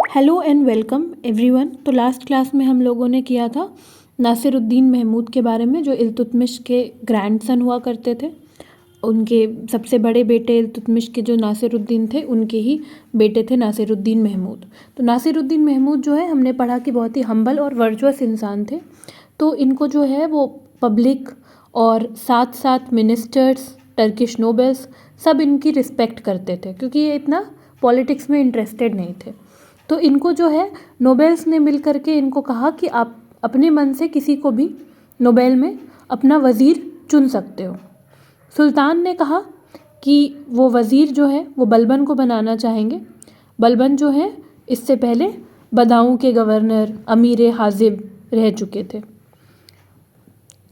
Hello and welcome everyone. तो last class में हम लोगों ने किया था नासिरुद्दीन महमूद के बारे में, जो इल्तुतमिश के ग्रैंडसन हुआ करते थे। उनके सबसे बड़े बेटे इल्तुतमिश के जो नासिरुद्दीन थे, उनके ही बेटे थे नासिरुद्दीन महमूद। तो नासिरुद्दीन महमूद जो है, हमने पढ़ा कि बहुत ही हम्बल और वर्चुअस इंसान थे। तो इनको जो है वो पब्लिक और साथ साथ मिनिस्टर्स, टर्किश नोबल्स सब इनकी रिस्पेक्ट करते थे, क्योंकि ये इतना पॉलिटिक्स में इंटरेस्टेड नहीं थे। तो इनको जो है नोबेल्स ने मिल करके इनको कहा कि आप अपने मन से किसी को भी नोबेल में अपना वज़ीर चुन सकते हो। सुल्तान ने कहा कि वो वज़ीर जो है वो बलबन को बनाना चाहेंगे। बलबन जो है इससे पहले बदाऊं के गवर्नर अमीर हाजिब रह चुके थे।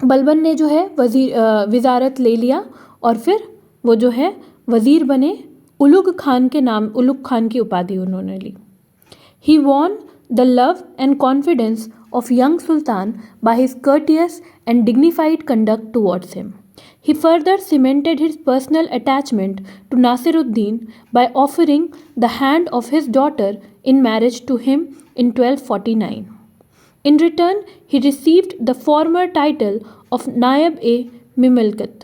बलबन ने जो है वज़ारत ले लिया और फिर वो जो है वज़ीर बने। उलुग खान के नाम, उलुग खान की उपाधि उन्होंने ली। He won the love and confidence of young Sultan by his courteous and dignified conduct towards him. He further cemented his personal attachment to Nasiruddin by offering the hand of his daughter in marriage to him in 1249. In return, he received the former title of Naib-e-Mamlikat,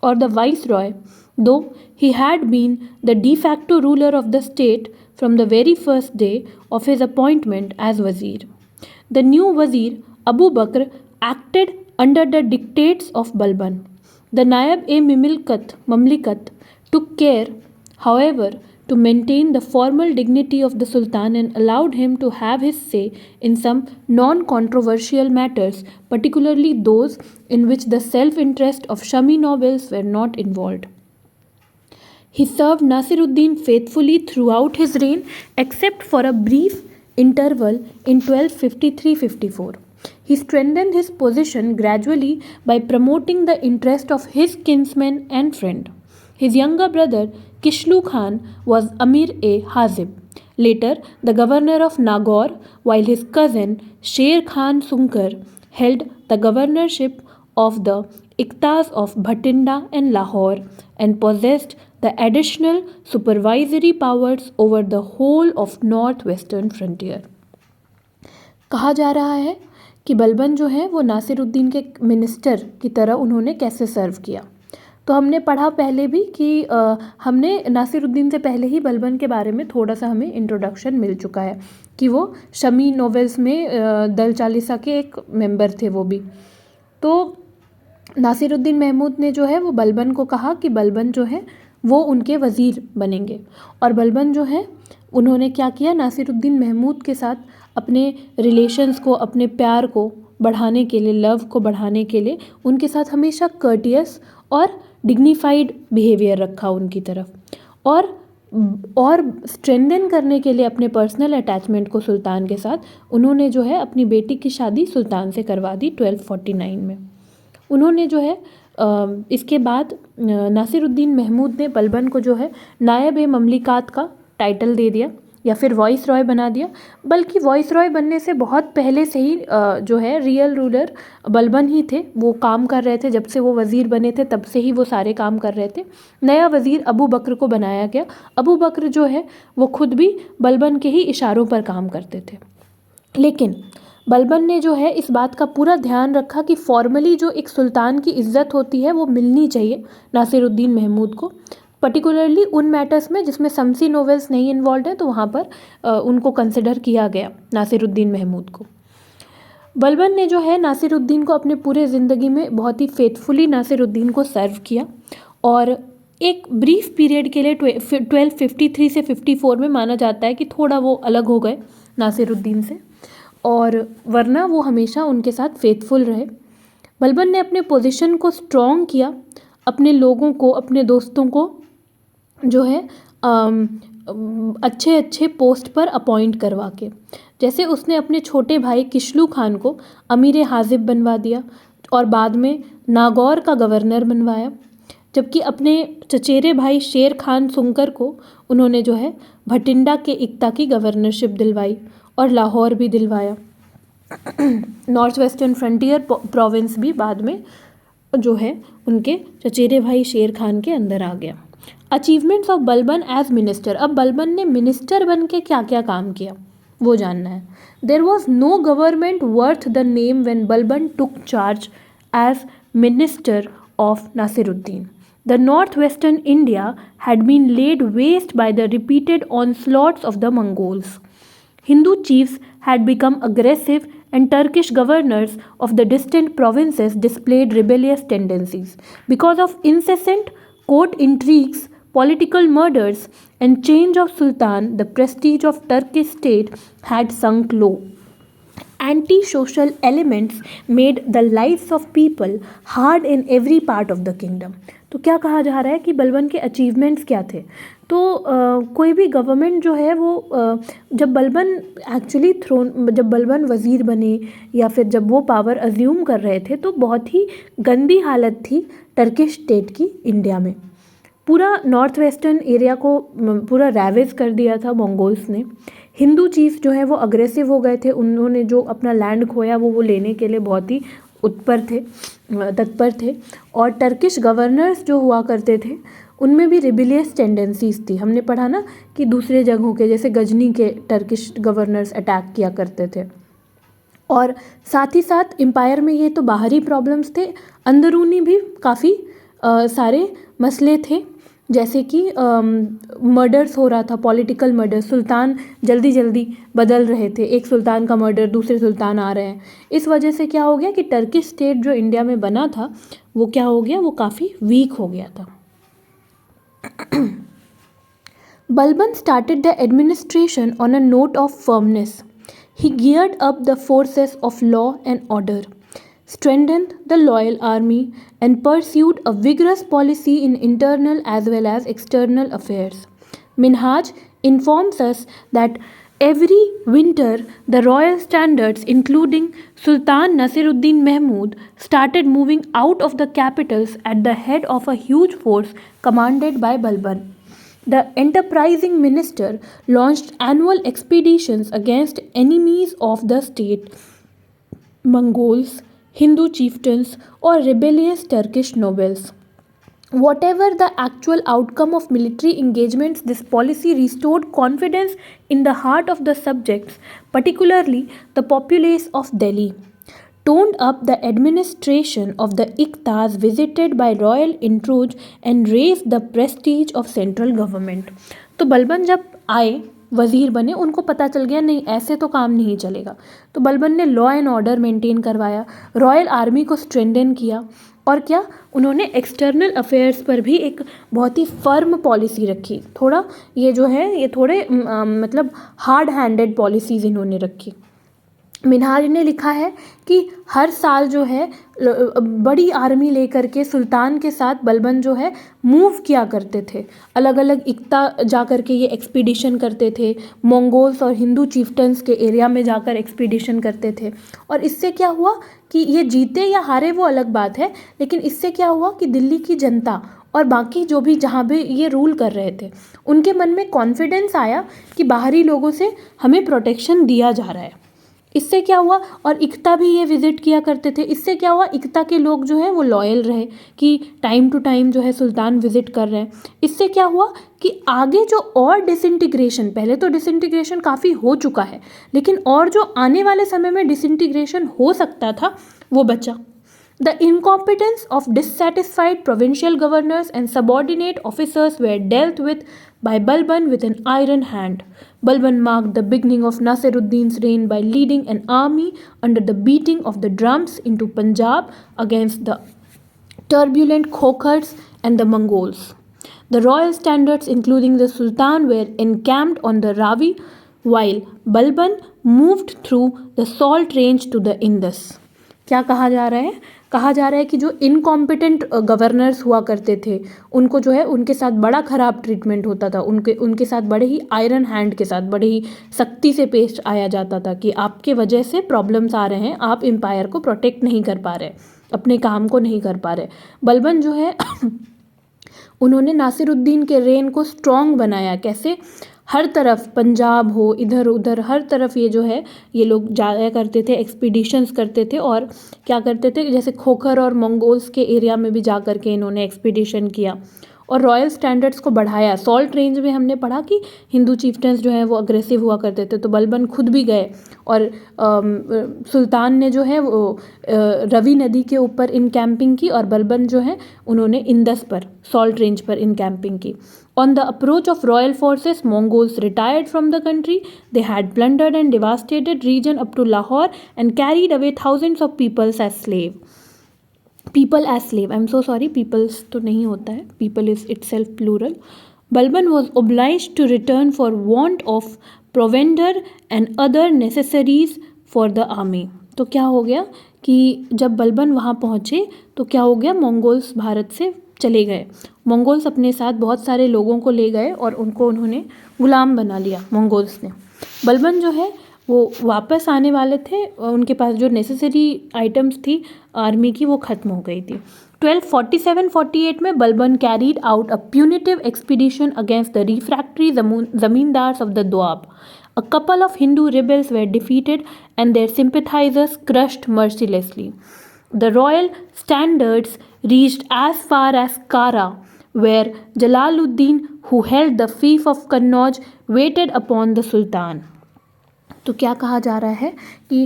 or the Viceroy, though he had been the de facto ruler of the state from the very first day of his appointment as Wazir. The new Wazir, Abu Bakr, acted under the dictates of Balban. The Naib-e-Mamlikat took care, however, to maintain the formal dignity of the Sultan and allowed him to have his say in some non-controversial matters, particularly those in which the self-interest of Shami nobles were not involved. He served Nasiruddin faithfully throughout his reign, except for a brief interval in 1253-54. He strengthened his position gradually by promoting the interest of his kinsman and friend. His younger brother Kishlu Khan was Amir-e-Hazib, later the governor of Nagaur, while his cousin Sher Khan Sunkar held the governorship of the Iktas of Bhatinda and Lahore and possessed the additional supervisory powers over the whole of northwestern frontier. कहा जा रहा है कि बलबन जो है वो नासिरुद्दीन के minister की तरह उन्होंने कैसे सर्व किया। तो हमने पढ़ा पहले भी कि हमने नासिरुद्दीन से पहले ही बलबन के बारे में थोड़ा सा हमें इंट्रोडक्शन मिल चुका है कि वो शमी नोवेल्स में दल चालीसा के एक मेंबर थे वो भी। तो नासिरुद्दीन महमूद ने जो है वो बलबन को कहा कि बलबन जो है वो उनके वज़ीर बनेंगे। और बलबन जो है उन्होंने क्या किया, नासिरुद्दीन महमूद के साथ अपने रिलेशंस को, अपने प्यार को बढ़ाने के लिए, लव को बढ़ाने के लिए उनके साथ हमेशा कर्टियस और डिग्निफाइड बिहेवियर रखा उनकी तरफ, और स्ट्रेंथन करने के लिए अपने पर्सनल अटैचमेंट को सुल्तान के साथ उन्होंने जो है अपनी बेटी की शादी सुल्तान से करवा दी 1249 में। उन्होंने जो है इसके बाद नासिरुद्दीन महमूद ने बलबन को जो है नायब-ए-ममलिकात का टाइटल दे दिया या फिर वॉइस रॉय बना दिया। बल्कि वॉइस रॉय बनने से बहुत पहले से ही जो है रियल रूलर बलबन ही थे। वो काम कर रहे थे, जब से वो वज़ीर बने थे तब से ही वो सारे काम कर रहे थे। नया वज़ीर अबू बकर को बनाया गया। अबू बकर जो है वो खुद भी बलबन के ही इशारों पर काम करते थे, लेकिन बलबन ने जो है इस बात का पूरा ध्यान रखा कि फॉर्मली जो एक सुल्तान की इज़्ज़त होती है वो मिलनी चाहिए नासिरुद्दीन महमूद को, पर्टिकुलरली उन मैटर्स में जिसमें शमसी नोवेल्स नहीं इन्वॉल्व है, तो वहाँ पर उनको कंसिडर किया गया नासिरुद्दीन महमूद को। बलबन ने जो है नासिरुद्दीन को अपने पूरे ज़िंदगी में बहुत ही फेथफुली नासिरुद्दीन को सर्व किया। और एक ब्रीफ पीरियड के लिए 1253 से 54 में माना जाता है कि थोड़ा वो अलग हो गए नासिरुद्दीन से, और वरना वो हमेशा उनके साथ फेथफुल रहे। बलबन ने अपने पोजीशन को स्ट्रॉन्ग किया, अपने लोगों को, अपने दोस्तों को जो है अच्छे अच्छे पोस्ट पर अपॉइंट करवा के। जैसे उसने अपने छोटे भाई किशलू खान को अमीर हाजिब बनवा दिया और बाद में नागौर का गवर्नर बनवाया, जबकि अपने चचेरे भाई शेर खान सुंकर को उन्होंने जो है भटिंडा के इक्ता की गवर्नरशिप दिलवाई और लाहौर भी दिलवाया। नॉर्थ वेस्टर्न फ्रंटियर प्रोविंस भी बाद में जो है उनके चचेरे भाई शेर खान के अंदर आ गया। Achievements of Balban as minister. अब बलबन ने मिनिस्टर बन के क्या क्या काम किया वो जानना है। There was no government worth the name when Balban took charge as minister of Nasiruddin. The northwestern India had been laid waste by the repeated onslaughts of the Mongols. Hindu chiefs had become aggressive, and Turkish governors of the distant provinces displayed rebellious tendencies. Because of incessant court intrigues, political murders, and change of sultan, the prestige of Turkish state had sunk low. Anti-social elements made the lives of people hard in every part of the kingdom. तो क्या कहा जा रहा है कि बलबन के achievements क्या थे। तो कोई भी गवर्नमेंट जो है वो जब बलबन वज़ीर बने या फिर जब वो पावर अज्यूम कर रहे थे तो बहुत ही गंदी हालत थी टर्किश स्टेट की इंडिया में। पूरा नॉर्थ वेस्टर्न एरिया को पूरा रैवेज कर दिया था मंगोल्स ने। हिंदू चीफ जो है वो अग्रेसिव हो गए थे, उन्होंने जो अपना लैंड खोया वो लेने के लिए बहुत ही तत्पर थे। और टर्किश गवर्नर्स जो हुआ करते थे उनमें भी रिबिलियस टेंडेंसीज थी। हमने पढ़ा ना कि दूसरे जगहों के जैसे गजनी के टर्किश गवर्नर्स अटैक किया करते थे। और साथ ही साथ एम्पायर में ये तो बाहरी प्रॉब्लम्स थे, अंदरूनी भी काफ़ी सारे मसले थे, जैसे कि मर्डर्स हो रहा था, पॉलिटिकल मर्डर, सुल्तान जल्दी जल्दी बदल रहे थे, एक सुल्तान का मर्डर दूसरे सुल्तान आ रहे हैं। इस वजह से क्या हो गया कि टर्किश स्टेट जो इंडिया में बना था वो क्या हो गया, वो काफ़ी वीक हो गया था। Balban started the administration on a note of firmness. He geared up the forces of law and order, strengthened the loyal army, and pursued a vigorous policy in internal as well as external affairs. Minhaj informs us that every winter the royal standards, including Sultan Nasiruddin Mahmud, started moving out of the capitals at the head of a huge force commanded by Balban. The enterprising minister launched annual expeditions against enemies of the state, Mongols, Hindu chieftains, or rebellious Turkish nobles. Whatever the actual outcome of military engagements, this policy restored confidence in the heart of the subjects, particularly the populace of Delhi. Toned up the administration of the Iktas visited by royal intrigues and raised the prestige of central government. तो बलबन जब आए वज़ीर बने, उनको पता चल गया नहीं ऐसे तो काम नहीं चलेगा, तो बलबन ने लॉ एंड ऑर्डर मेंटेन करवाया, रॉयल आर्मी को स्ट्रेंथन किया, और क्या उन्होंने एक्सटर्नल अफेयर्स पर भी एक बहुत ही फर्म पॉलिसी रखी। थोड़ा ये जो है ये थोड़े मतलब हार्ड हैंडेड पॉलिसीज़ इन्होंने रखी। मिनहाज ने लिखा है कि हर साल जो है बड़ी आर्मी लेकर के सुल्तान के साथ बलबन जो है मूव किया करते थे, अलग अलग इक्ता जा कर के ये एक्सपीडिशन करते थे, मंगोल्स और हिंदू चीफ्टन्स के एरिया में जाकर एक्सपीडिशन करते थे। और इससे क्या हुआ कि ये जीते या हारे वो अलग बात है, लेकिन इससे क्या हुआ कि दिल्ली की जनता और बाकी जो भी जहाँ भी ये रूल कर रहे थे उनके मन में कॉन्फिडेंस आया कि बाहरी लोगों से हमें प्रोटेक्शन दिया जा रहा है। इससे क्या हुआ, और इक्ता भी ये विज़िट किया करते थे, इससे क्या हुआ इक्ता के लोग जो हैं वो लॉयल रहे कि टाइम टू टाइम जो है सुल्तान विज़िट कर रहे हैं। इससे क्या हुआ कि आगे जो और डिसइंटीग्रेशन, पहले तो डिसइंटीग्रेशन काफ़ी हो चुका है, लेकिन और जो आने वाले समय में डिसइंटीग्रेशन हो सकता था वो बचा। The incompetence of dissatisfied provincial governors and subordinate officers were dealt with by Balban with an iron hand. Balban marked the beginning of Nasiruddin's reign by leading an army under the beating of the drums into Punjab against the turbulent Khokhars and the Mongols. The royal standards, including the Sultan, were encamped on the Ravi, while Balban moved through the salt range to the Indus. क्या कहा जा रहा है, कहा जा रहा है कि जो इनकॉम्पिटेंट गवर्नर्स हुआ करते थे उनको जो है उनके साथ बड़ा ख़राब ट्रीटमेंट होता था, उनके साथ बड़े ही आयरन हैंड के साथ बड़े ही सख्ती से पेश आया जाता था कि आपके वजह से प्रॉब्लम्स आ रहे हैं, आप एम्पायर को प्रोटेक्ट नहीं कर पा रहे, अपने काम को नहीं कर पा रहे। बलबन जो है उन्होंने नासिरुद्दीन के रेन को स्ट्रॉन्ग बनाया। कैसे, हर तरफ पंजाब हो, इधर उधर हर तरफ ये जो है ये लोग जाया करते थे, एक्सपीडिशंस करते थे, और क्या करते थे जैसे खोखर और मंगोल्स के एरिया में भी जा कर के इन्होंने एक्सपीडिशन किया। और रॉयल स्टैंडर्ड्स को बढ़ाया। सॉल्ट रेंज में हमने पढ़ा कि हिंदू चीफ्टेंस जो हैं वो अग्रेसिव हुआ करते थे, तो बलबन खुद भी गए और सुल्तान ने जो है वो रवि नदी के ऊपर इन कैंपिंग की और बलबन जो है उन्होंने इंदस पर सॉल्ट रेंज पर इन कैंपिंग की। On the approach of royal forces, Mongols retired from the country. They had plundered and devastated region up to Lahore and carried away thousands of people as slave. People as slave. I'm so sorry. Peoples तो नहीं होता है. People is itself plural. Balban was obliged to return for want of provender and other necessaries for the army. तो क्या हो गया कि जब बलबन वहाँ पहुँचे तो क्या हो गया, मंगोल्स भारत से चले गए। मंगोल्स अपने साथ बहुत सारे लोगों को ले गए और उन्होंने गुलाम बना लिया मंगोल्स ने। बलबन जो है वो वापस आने वाले थे, उनके पास जो नेसेसरी आइटम्स थी आर्मी की वो ख़त्म हो गई थी। 1247-48 में Balban carried out a punitive expedition against the refractory zamindars of the Doab. A couple of Hindu rebels were defeated and their sympathizers crushed mercilessly. The royal standards reached as far as Kara, where Jalaluddin, who held the fief of Kannauj, waited upon the Sultan. तो क्या कहा जा रहा है कि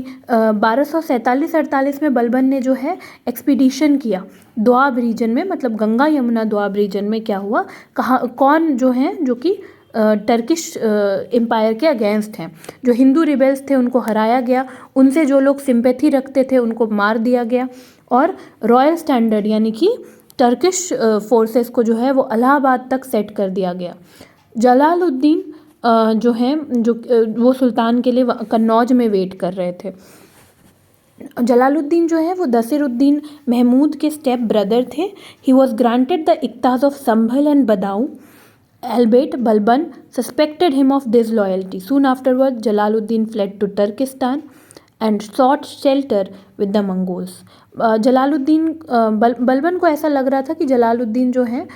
1247-48 में बलबन ने जो है एक्सपीडिशन किया दोआब रीजन में, मतलब गंगा यमुना दोआब रीजन में। क्या हुआ, कहाँ कौन जो हैं जो कि टर्किश एम्पायर के अगेंस्ट हैं, जो हिंदू रिबेल्स थे उनको हराया गया, उनसे जो लोग सिंपैथी रखते थे उनको मार दिया गया और रॉयल स्टैंडर्ड यानी कि टर्किश फोर्सेस को जो है वो इलाहाबाद तक सेट कर दिया गया। जलालुद्दीन जो हैं जो वो सुल्तान के लिए कन्नौज में वेट कर रहे थे। जलालुद्दीन जो है वो नसीरुद्दीन महमूद के स्टेप ब्रदर थे। ही वॉज ग्रांटेड द इक्ताज of Sambhal and Badaun, albeit Balban suspected him of disloyalty. Soon afterwards, Jalaluddin fled to Turkestan and sought shelter with the Mongols. Jalaluddin Balban को ऐसा लग रहा था कि जलालुद्दीन जो हैं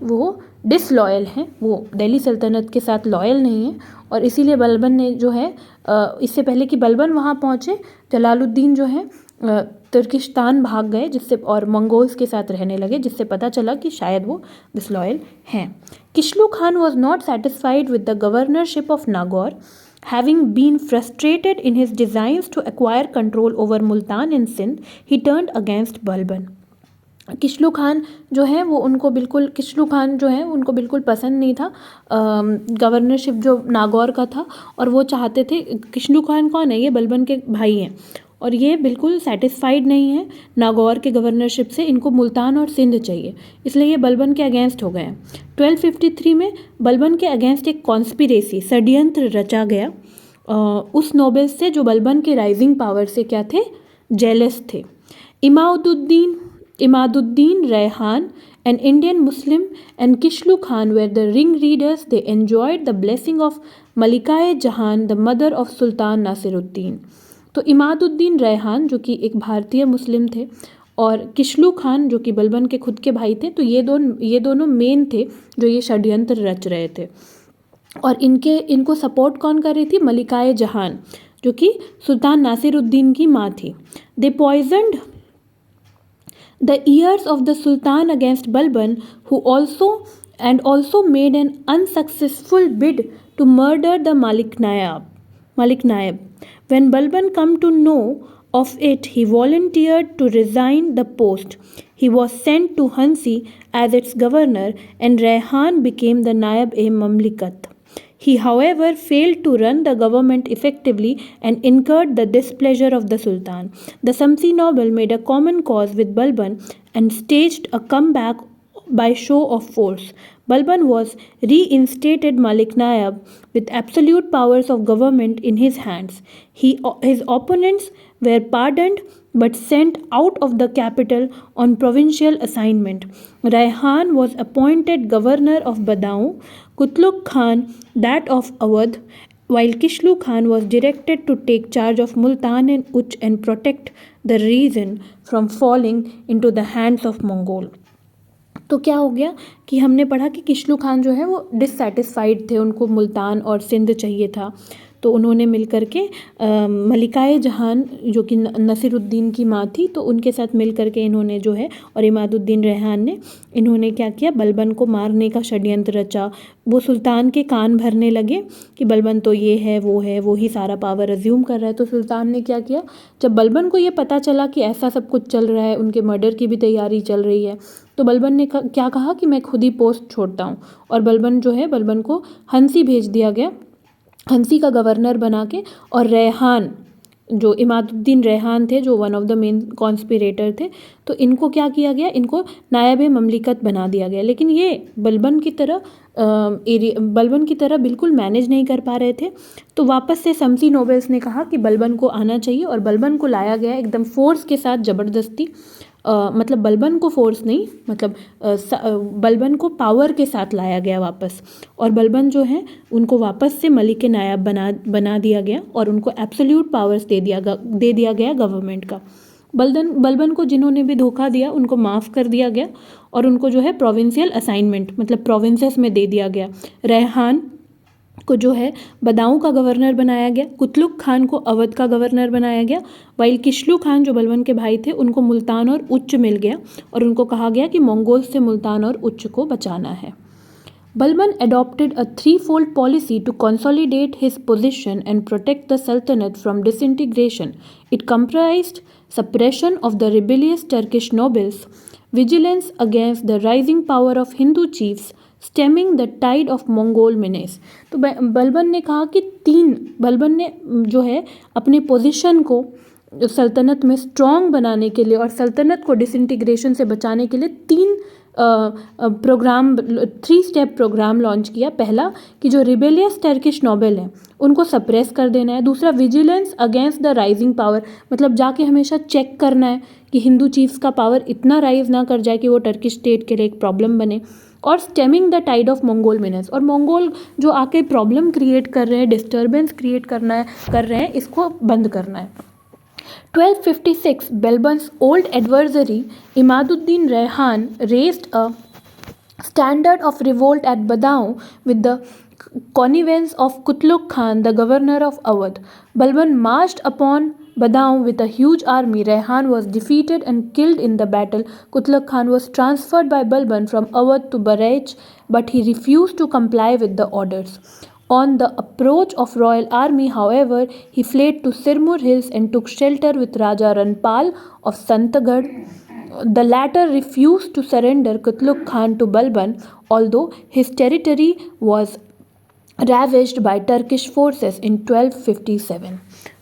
वो डिसलॉयल हैं, वो दिल्ली सल्तनत के साथ लॉयल नहीं है, और इसीलिए बलबन ने जो है इससे पहले कि बलबन वहाँ पहुँचे जलालुद्दीन जो है तुर्किस्तान भाग गए, जिससे और मंगोल्स के साथ रहने लगे, जिससे पता चला कि शायद वो डिसलॉयल हैं। Kishlu Khan was not satisfied with the governorship of Nagaur, having been frustrated in his designs to acquire control over Multan and Sindh, he turned against Balban. Kishlu Khan जो है वो उनको बिल्कुल पसंद नहीं था गवर्नरशिप जो नागौर का था, और वो चाहते थे, किशलू खान कौन है, ये बलबन के भाई हैं, और ये बिल्कुल सेटिस्फाइड नहीं है नागौर के गवर्नरशिप से, इनको मुल्तान और सिंध चाहिए, इसलिए ये बलबन के अगेंस्ट हो गए हैं। 1253 में बलबन के अगेंस्ट एक कॉन्स्पिरेसी षड्यंत्र रचा गया उस नोबल्स से जो बलबन के राइजिंग पावर से क्या थे, जेलस थे। Imaduddin Raihan, an Indian Muslim, and Kishlu Khan were the ringleaders. They enjoyed the blessing of Malika-e-Jahan, the mother of Sultan Nasiruddin. तो इमादुद्दीन रैहान जो कि एक भारतीय मुस्लिम थे और किशलू खान जो कि बलबन के खुद के भाई थे, तो ये दोनों मेन थे जो ये षड्यंत्र रच रहे थे। और इनको सपोर्ट कौन कर रही थी, मलिका-ए-जहान जो कि सुल्तान नासिरुद्दीन की माँ थी। दे poisoned the ears of the Sultan against Balban, who also made an unsuccessful bid to murder the Malik Naib. When Balban come to know of it, he volunteered to resign the post. He was sent to Hansi as its governor, and Raihan became the Naib-e-Mamlikat. He, however, failed to run the government effectively and incurred the displeasure of the Sultan. The Samsi noble made a common cause with Balban and staged a comeback by show of force. Balban was reinstated Malik Naib with absolute powers of government in his hands. His opponents were pardoned but sent out of the capital on provincial assignment. Raihan was appointed governor of Badaun, Kutluk Khan that of Awadh, while Kishlu Khan was directed to take charge of Multan and Uch and protect the region from falling into the hands of Mongol. तो क्या हो गया कि हमने पढ़ा कि किशलू खान जो है वो डिससेटिस्फाइड थे, उनको मुल्तान और सिंध चाहिए था। तो उन्होंने मिलकर के मलिकाए जहान जो कि नसीरुद्दीन की माँ थी, तो उनके साथ मिलकर के इन्होंने जो है, और इमादुद्दीन रेहान ने, इन्होंने क्या किया, बलबन को मारने का षड्यंत्र रचा। वो सुल्तान के कान भरने लगे कि बलबन तो ये है, वो ही सारा पावर अज्यूम कर रहा है। तो सुल्तान ने क्या किया, जब बलबन को ये पता चला कि ऐसा सब कुछ चल रहा है, उनके मर्डर की भी तैयारी चल रही है, तो बलबन ने क्या कहा कि मैं खुद ही पोस्ट छोड़ता हूँ। और बलबन को हंसी भेज दिया गया, हंसी का गवर्नर बना के। और रेहान, जो इमादुद्दीन रेहान थे, जो one of the main conspirator थे, तो इनको क्या किया गया, इनको नायब ममलिकत बना दिया गया। लेकिन ये बलबन की तरह बिल्कुल मैनेज नहीं कर पा रहे थे। तो वापस से शमसी नोबल्स ने कहा कि बलबन को आना चाहिए, और बलबन को लाया गया एकदम फोर्स के साथ, ज़बरदस्ती। मतलब बलबन को फोर्स नहीं, मतलब बलबन को पावर के साथ लाया गया वापस। और बलबन जो है उनको वापस से मलिक नायब बना दिया गया, और उनको एब्सोल्यूट पावर्स दे दिया गया गवर्नमेंट का। बलबन को जिन्होंने भी धोखा दिया उनको माफ़ कर दिया गया, और उनको जो है प्रोविंशियल असाइनमेंट, मतलब प्रोविंसेस में दे दिया गया। रेहान को जो है बदाऊं का गवर्नर बनाया गया, कुतलुक खान को अवध का गवर्नर बनाया गया, वाइल किशलू खान जो बलबन के भाई थे उनको मुल्तान और उच्च मिल गया, और उनको कहा गया कि मंगोल से मुल्तान और उच्च को बचाना है। Balban adopted a threefold policy to consolidate his position and protect the Sultanate from disintegration. It comprised suppression of the rebellious Turkish nobles, vigilance against the rising power of Hindu chiefs, stemming the tide of Mongol menace. तो बलबन ने कहा कि बलबन ने जो है अपने position को सल्तनत में स्ट्रॉन्ग बनाने के लिए और सल्तनत को डिसइंटीग्रेशन से बचाने के लिए 3 स्टेप प्रोग्राम लॉन्च किया। पहला कि जो रिबेलियस टर्किश नोबल हैं उनको सप्रेस कर देना है। दूसरा vigilance against the rising power, मतलब जाके हमेशा चेक करना है कि हिंदू चीफ्स का पावर इतना राइज ना कर जाए कि वो टर्किश स्टेट के लिए एक प्रॉब्लम बने। और stemming the tide of Mongol menace, और मंगोल जो आके प्रॉब्लम क्रिएट कर रहे हैं, डिस्टर्बेंस क्रिएट कर रहे हैं, इसको बंद करना है। 1256 Balban's old adversary Imaduddin Rehan raised a standard of revolt at Badaun with the connivance of Kutluk Khan, the governor of Awadh. Balban marched upon Badaun with a huge army. Rehan was defeated and killed in the battle. Kutluk Khan was transferred by Balban from Awadh to Bareich, but he refused to comply with the orders. On the approach of royal army, however, he fled to Sirmur hills and took shelter with Raja Ranpal of Santagad. The latter refused to surrender Kutluk Khan to Balban, although his territory was ravaged by Turkish forces in 1257.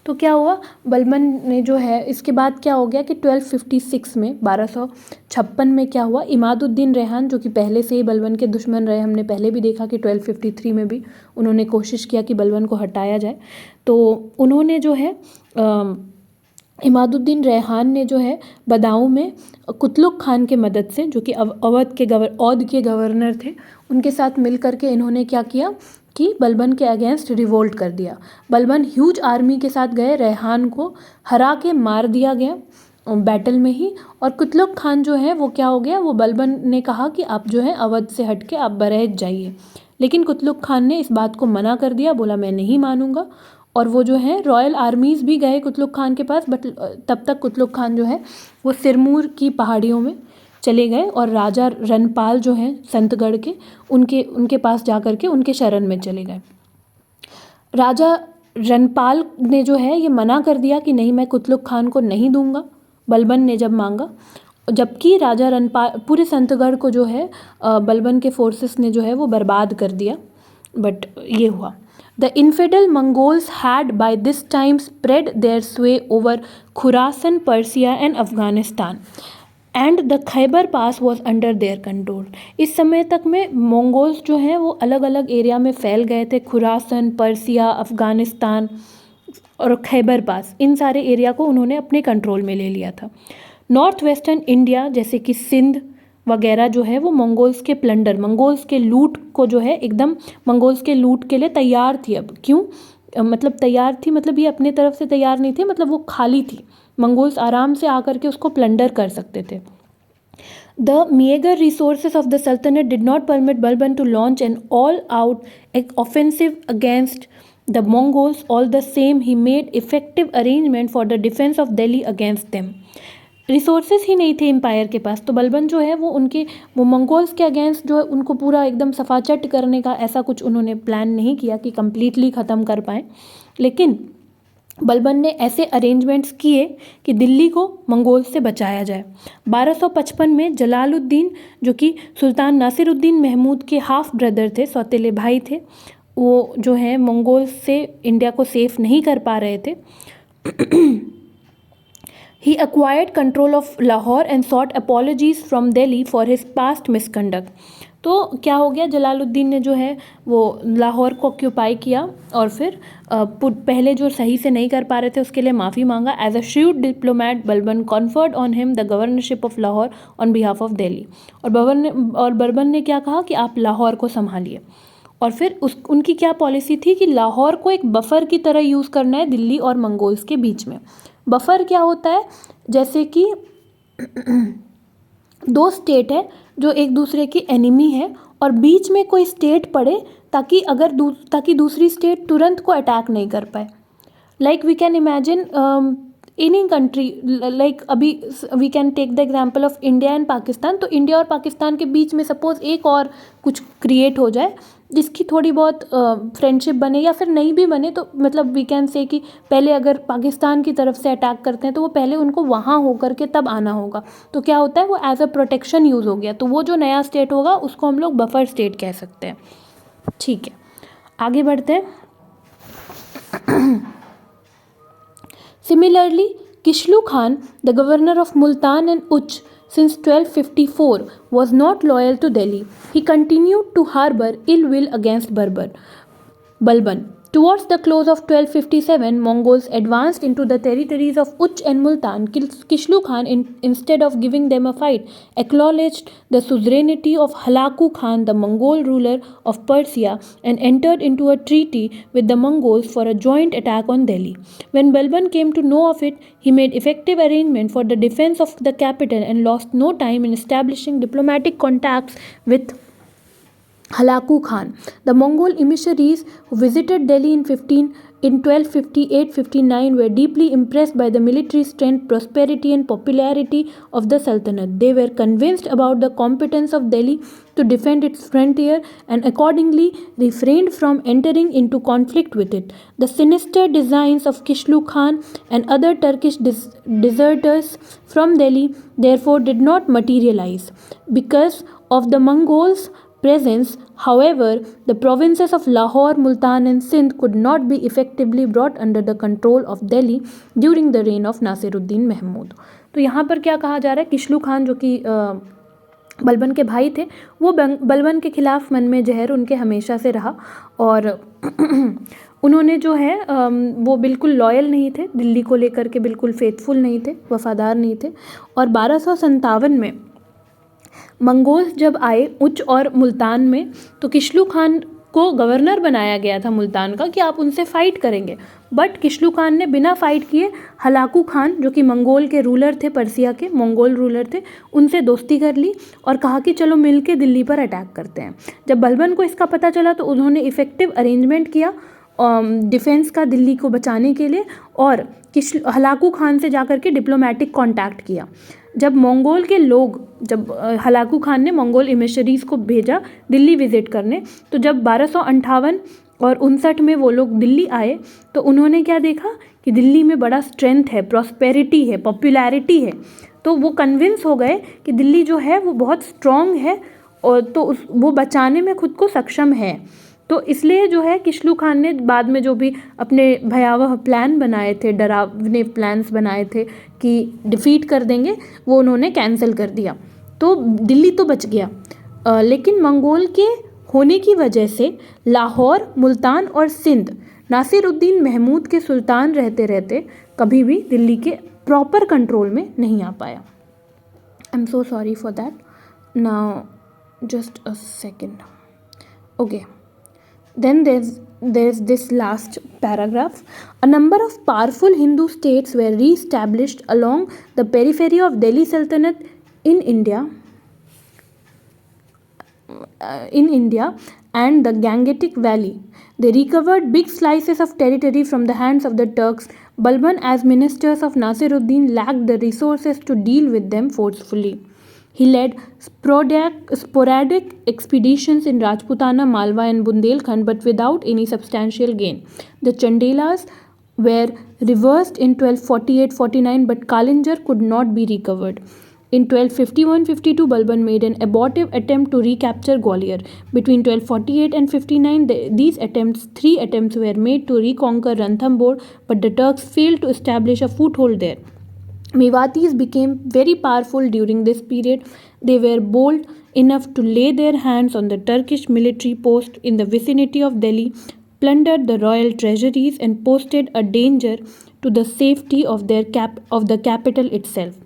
तो क्या हुआ, बलबन ने जो है, इसके बाद क्या हो गया कि 1256 में 1256 में क्या हुआ, इमादुद्दीन रेहान जो कि पहले से ही बलबन के दुश्मन रहे, हमने पहले भी देखा कि 1253 में भी उन्होंने कोशिश किया कि बलबन को हटाया जाए। तो उन्होंने जो है इमादुद्दीन रेहान ने जो है बदाऊं में कुतलुक खान के मदद से, जो कि औध के गवर्नर थे, उनके साथ मिल करके इन्होंने क्या किया कि बलबन के अगेंस्ट रिवोल्ट कर दिया। बलबन ह्यूज आर्मी के साथ गए, रेहान को हरा के मार दिया गया बैटल में ही। और कुतलुक खान जो है वो क्या हो गया, वो बलबन ने कहा कि आप जो है अवध से हट के आप बरेज जाइए, लेकिन कुतलुक खान ने इस बात को मना कर दिया, बोला मैं नहीं मानूंगा। और वो जो है रॉयल आर्मीज़ भी गए कुतलुक खान के पास, बट तब तक कुतलुक खान जो है वो सिरमूर की पहाड़ियों में चले गए, और राजा रनपाल जो हैं संतगढ़ के, उनके पास जा कर के उनके शरण में चले गए। राजा रनपाल ने जो है ये मना कर दिया कि नहीं, मैं कुतलुक खान को नहीं दूंगा, बलबन ने जब मांगा। जबकि राजा रनपाल पूरे संतगढ़ को जो है बलबन के फोर्सेस ने जो है वो बर्बाद कर दिया, बट ये हुआ। The infidel Mongols had by this time spread their sway over Khurasan, Persia and Afghanistan, and the Khyber Pass was under their control. इस समय तक में मंगोल्स जो हैं वो अलग अलग एरिया में फैल गए थे, खुरासन, पर्सिया, अफ़गानिस्तान और खैबर पास, इन सारे एरिया को उन्होंने अपने कंट्रोल में ले लिया था। नॉर्थ वेस्टर्न इंडिया जैसे कि सिंध वगैरह जो है वो मंगोल्स के प्लंडर, मंगोल्स के लूट को जो है एकदम मंगोल्स के लूट के लिए तैयार थी। अब क्यों, मतलब तैयार थी, मतलब ये अपने तरफ से तैयार नहीं थे, मतलब वो खाली थी, मंगोल्स आराम से आकर के उसको प्लंडर कर सकते थे। The meager resources of the Sultanate did not permit Balban to launch an all-out offensive against the Mongols. All the same, he made effective arrangement for the defense of Delhi against them. Resources ही नहीं थे empire के पास, तो बलबन जो है वो Mongols के against जो है उनको पूरा एकदम सफाचट करने का ऐसा कुछ उन्होंने प्लान नहीं किया कि कम्प्लीटली ख़त्म कर पाएँ, लेकिन बलबन ने ऐसे अरेंजमेंट्स किए कि दिल्ली को मंगोल्स से बचाया जाए। 1255 में जलालुद्दीन, जो कि सुल्तान नासिरुद्दीन महमूद के हाफ ब्रदर थे, सौतेले भाई थे, वो जो है मंगोल्स से इंडिया को सेफ नहीं कर पा रहे थे। He acquired control of Lahore and sought apologies from Delhi for his past misconduct. तो क्या हो गया, जलालुद्दीन ने जो है वो लाहौर को ऑक्यूपाई किया और फिर पहले जो सही से नहीं कर पा रहे थे उसके लिए माफ़ी मांगा। As a shrewd diplomat Balban conferred on him the governorship of Lahore on behalf of Delhi. और बलबन ने क्या कहा कि आप लाहौर को संभालिए। और फिर उनकी क्या पॉलिसी थी कि लाहौर को एक बफर की तरह यूज़ करना है दिल्ली और मंगोल्स के बीच में। बफर क्या होता है, जैसे कि दो स्टेट है जो एक दूसरे की एनिमी है और बीच में कोई स्टेट पड़े ताकि दूसरी स्टेट तुरंत को अटैक नहीं कर पाए। Like we can imagine any country, like अभी we can take the example of India and Pakistan. तो इंडिया और पाकिस्तान के बीच में सपोज एक और कुछ क्रिएट हो जाए जिसकी थोड़ी बहुत फ्रेंडशिप बने या फिर नहीं भी बने, तो मतलब वी कैन से कि पहले अगर पाकिस्तान की तरफ से अटैक करते हैं तो वो पहले उनको वहाँ होकर के तब आना होगा। तो क्या होता है, वो एज अ प्रोटेक्शन यूज़ हो गया। तो वो जो नया स्टेट होगा उसको हम लोग बफर स्टेट कह सकते हैं। ठीक है, आगे बढ़ते हैं। Similarly, Kishlu Khan, the governor of Multan and Uch since 1254, was not loyal to Delhi. He continued to harbor ill will against Balban. Towards the close of 1257, Mongols advanced into the territories of Uch and Multan. Kishlu Khan, instead of giving them a fight, acknowledged the suzerainty of Halaku Khan, the Mongol ruler of Persia, and entered into a treaty with the Mongols for a joint attack on Delhi. When Balban came to know of it, he made effective arrangement for the defense of the capital and lost no time in establishing diplomatic contacts with Halaku Khan. The Mongol emissaries who visited Delhi in 1258-59 were deeply impressed by the military strength, prosperity and popularity of the Sultanate. They were convinced about the competence of Delhi to defend its frontier and accordingly refrained from entering into conflict with it. The sinister designs of Kishlu Khan and other Turkish deserters from Delhi therefore did not materialize. Because of the Mongols' presence, however, the provinces of Lahore, Multan and Sindh could not be effectively brought under the control of Delhi during the reign of Nasiruddin Mahmud. तो यहाँ पर क्या कहा जा रहा है, किशलू खान जो कि बलबन के भाई थे, वो बलबन के खिलाफ मन में जहर उनके हमेशा से रहा और उन्होंने जो है वो बिल्कुल लॉयल नहीं थे, दिल्ली को लेकर के बिल्कुल फेथफुल नहीं थे, वफादार नहीं थे। और 1257 में मंगोल्स जब आए उच्च और मुल्तान में, तो किशलू खान को गवर्नर बनाया गया था मुल्तान का कि आप उनसे फ़ाइट करेंगे। बट किशलू खान ने बिना फ़ाइट किए हलाकू खान, जो कि मंगोल के रूलर थे, पर्सिया के मंगोल रूलर थे, उनसे दोस्ती कर ली और कहा कि चलो मिल के दिल्ली पर अटैक करते हैं। जब बलबन को इसका पता चला तो उन्होंने इफ़ेक्टिव अरेंजमेंट किया डिफेंस का दिल्ली को बचाने के लिए और हलाकू खान से जाकर के डिप्लोमेटिक कांटेक्ट किया। जब मंगोल के लोग, जब हलाकू खान ने मंगोल इमिशरीज़ को भेजा दिल्ली विज़िट करने, तो जब 1258 और 59 में वो लोग दिल्ली आए तो उन्होंने क्या देखा कि दिल्ली में बड़ा स्ट्रेंथ है, प्रॉस्पेरिटी है, पॉपुलैरिटी है। तो वो कन्विंस हो गए कि दिल्ली जो है वो बहुत स्ट्रॉन्ग है और तो वो बचाने में खुद को सक्षम है। तो इसलिए जो है किशलू खान ने बाद में जो भी अपने भयावह प्लान बनाए थे, डरावने प्लान्स बनाए थे कि डिफ़ीट कर देंगे, वो उन्होंने कैंसिल कर दिया। तो दिल्ली तो बच गया, लेकिन मंगोल के होने की वजह से लाहौर, मुल्तान और सिंध नासिरुद्दीन महमूद के सुल्तान रहते रहते कभी भी दिल्ली के प्रॉपर कंट्रोल में नहीं आ पाया। I am so sorry for that. Now just a second. Okay, then there's this last paragraph. A number of powerful Hindu states were re-established along the periphery of Delhi Sultanate in India. in India and the Gangetic Valley. They recovered big slices of territory from the hands of the Turks. Balban, as ministers of Nasiruddin, lacked the resources to deal with them forcefully. He led sporadic expeditions in Rajputana, Malwa, and Bundelkhand, but without any substantial gain. The Chandelas were reversed in 1248-49, but Kalinjar could not be recovered. In 1251-52, Balban made an abortive attempt to recapture Gwalior. Between 1248 and 59, three attempts were made to reconquer Ranthambore, but the Turks failed to establish a foothold there. Mewatis became very powerful during this period. They were bold enough to lay their hands on the Turkish military post in the vicinity of Delhi, plundered the royal treasuries, and posted a danger to the safety of the capital itself.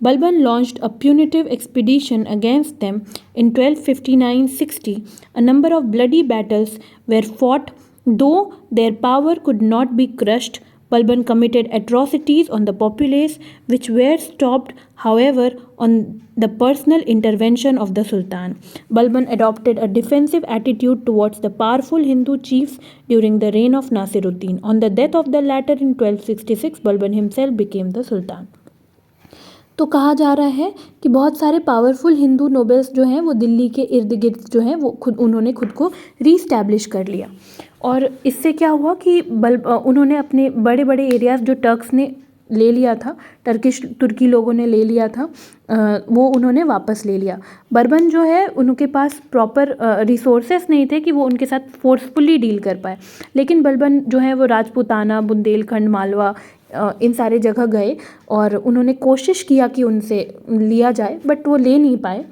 Balban launched a punitive expedition against them in 1259-60. A number of bloody battles were fought, though their power could not be crushed. Balban committed atrocities on the populace, which were stopped, however, on the personal intervention of the Sultan. Balban adopted a defensive attitude towards the powerful Hindu chiefs during the reign of Nasiruddin. On the death of the latter in 1266, Balban himself became the Sultan. तो कहा जा रहा है कि बहुत सारे powerful Hindu nobles जो हैं वो दिल्ली के इर्द गिर्द जो हैं वो उन्होंने खुद को रीस्टैब्लिश कर लिया। और इससे क्या हुआ कि उन्होंने अपने बड़े बड़े एरियाज़ जो टर्क्स ने ले लिया था, तुर्की लोगों ने ले लिया था, वो उन्होंने वापस ले लिया। बर्बन जो है उनके पास प्रॉपर रिसोर्सेस नहीं थे कि वो उनके साथ फोर्सफुली डील कर पाए, लेकिन बलबन जो है वो राजपूताना, बुंदेलखंड, मालवा इन सारे जगह गए और उन्होंने कोशिश किया कि उनसे लिया जाए, बट वो ले नहीं पाए।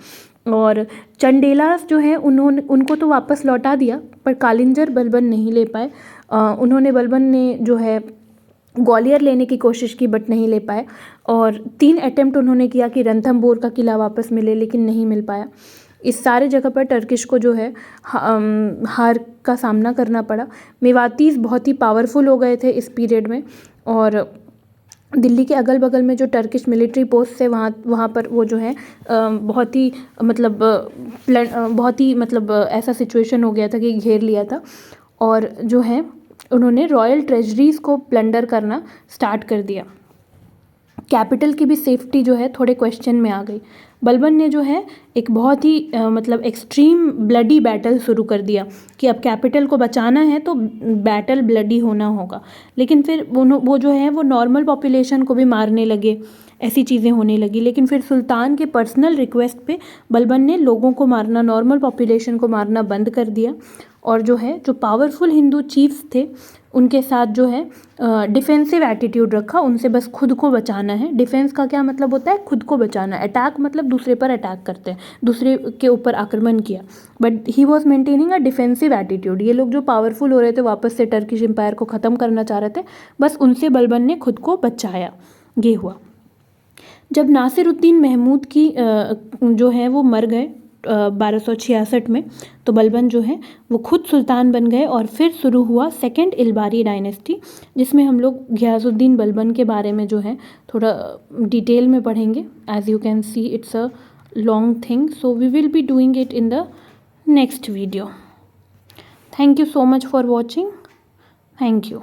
और चंडेलास जो है उनको तो वापस लौटा दिया, पर कालिंजर बलबन नहीं ले पाए। बलबन ने जो है ग्वालियर लेने की कोशिश की, बट नहीं ले पाए। और 3 अटेम्प्ट उन्होंने किया कि रणथंभौर का किला वापस मिले, लेकिन नहीं मिल पाया। इस सारे जगह पर टर्किश को जो है हार का सामना करना पड़ा। मेवातीस बहुत ही पावरफुल हो गए थे इस पीरियड में, और दिल्ली के अगल बगल में जो टर्किश मिलिट्री पोस्ट है वहाँ पर वो जो है बहुत ही मतलब ऐसा सिचुएशन हो गया था कि घेर लिया था। और जो है उन्होंने रॉयल ट्रेजरीज़ को प्लंडर करना स्टार्ट कर दिया। कैपिटल की भी सेफ्टी जो है थोड़े क्वेश्चन में आ गई। बलबन ने जो है एक बहुत ही मतलब एक्सट्रीम ब्लडी बैटल शुरू कर दिया कि अब कैपिटल को बचाना है तो बैटल ब्लडी होना होगा। लेकिन फिर वो जो है वो नॉर्मल पॉपुलेशन को भी मारने लगे, ऐसी चीज़ें होने लगी। लेकिन फिर सुल्तान के पर्सनल रिक्वेस्ट पे बलबन ने लोगों को मारना, नॉर्मल पॉपुलेशन को मारना बंद कर दिया। और जो है जो पावरफुल हिंदू चीफ्स थे उनके साथ जो है डिफेंसिव एटीट्यूड रखा, उनसे बस खुद को बचाना है। डिफेंस का क्या मतलब होता है? खुद को बचाना। अटैक मतलब दूसरे पर अटैक करते हैं, दूसरे के ऊपर आक्रमण किया, but he was maintaining a defensive attitude. ये लोग जो पावरफुल हो रहे थे, वापस से टर्किश एम्पायर को ख़त्म करना चाह रहे थे, बस उनसे बलबन ने खुद को बचाया। ये हुआ। जब नासिरुद्दीन महमूद की जो है वो मर गए 1266 में, तो बलबन जो है वो खुद सुल्तान बन गए। और फिर शुरू हुआ सेकंड इलबारी डायनेस्टी, जिसमें हम लोग घियासुद्दीन बलबन के बारे में जो है थोड़ा डिटेल में पढ़ेंगे। As you can see it's a long thing, so we will be doing it in the next video. Thank you so much for watching. Thank you.